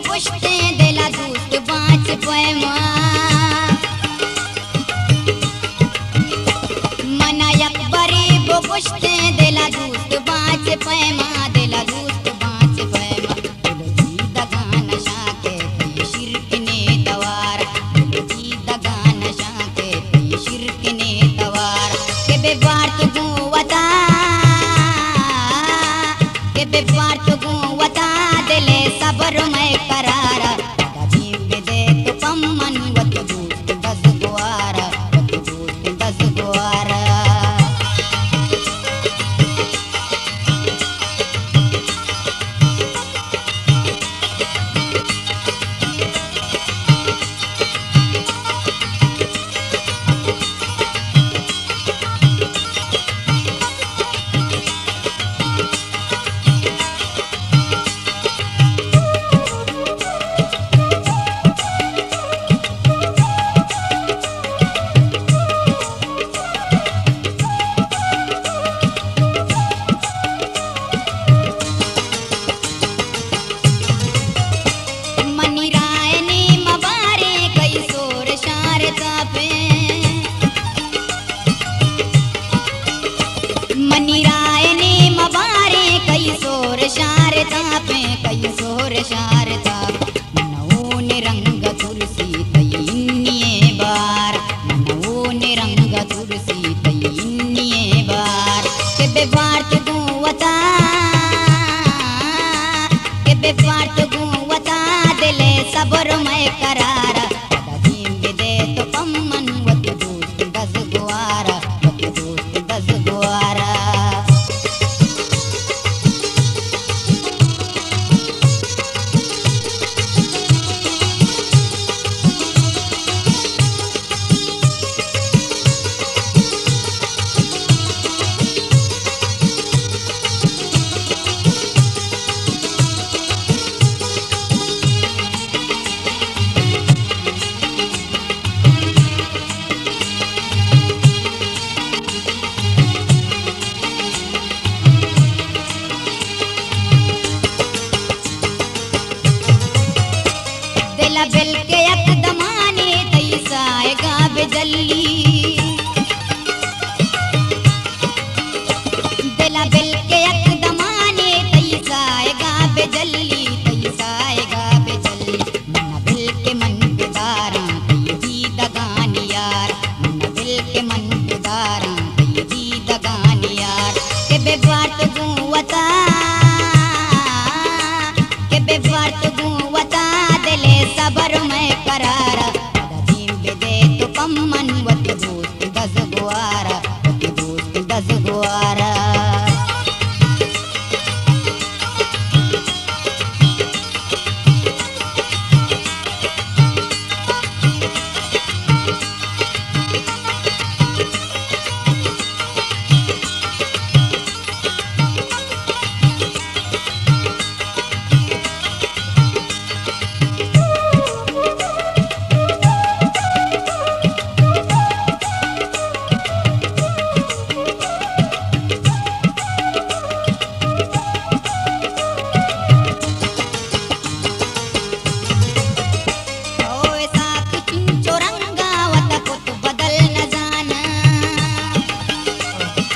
पुष्टे देला दूत बाँच पैमा मना अकबरी वो पुष्टे देला दूत बाँच पैमा देला दूत बाँच पैमा दिलजी दगान शाके ती शिरक ने तवार दिलजी दगान शाके ती शिरक ने तवार के बेबार तो गुवता के बेबार तो गुवता दिले सबर में करारा दाजीम दे तो पम्मन वत दूत दस गुआरा वत दूत दस गुआरा शारदा नवों रंग तुलसी तयिन्निए बार नवों रंग तुलसी तयिन्निए बार के बेबार तो गुवता के बेबार तो गुवता दिले सबर में करारा दाजीम दे तो पम्मन वत दोस्त दस गुआरा वत दोस्त दस गुआरा बिल के अकदमाने तैसाएगा बेजल्ली दिला बिल के अकदमाने तैसाएगा बेजल्ली तैसाएगा बेजल्ली मना बिल के मन बेदारा तैजी दगान यार मना बिल के मन बेदारा तैजी दगान यार के बेबार तो गुवता के बेबार तो गुवता दिले सबर में करारा दाजीम दे तो पम्मन वत दोस्त दस गुआरा वत दोस्त दस गुआरा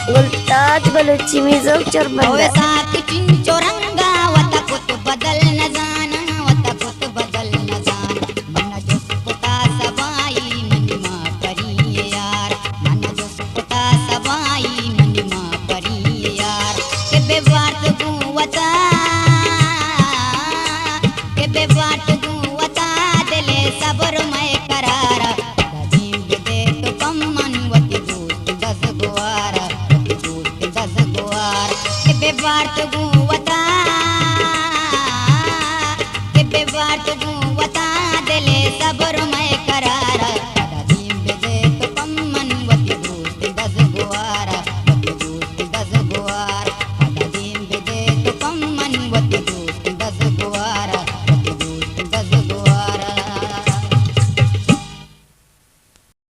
गुलताज बलूची मिज़ोक चोरबंदा साथ चिंचो रंगा वता कुत बदल न जाना वता कुत बदल न जाना मन जो सुपता सबाई मनिमा करिए यार मन जो सुपता सबाई मनिमा करिए यार के बेवार तो गुवता के बेवार तो गुवता दिले सबर में करारा दाजीम दे तो पम्मन वत दोस्त दस गुआरा दस गुआर के बेबार तो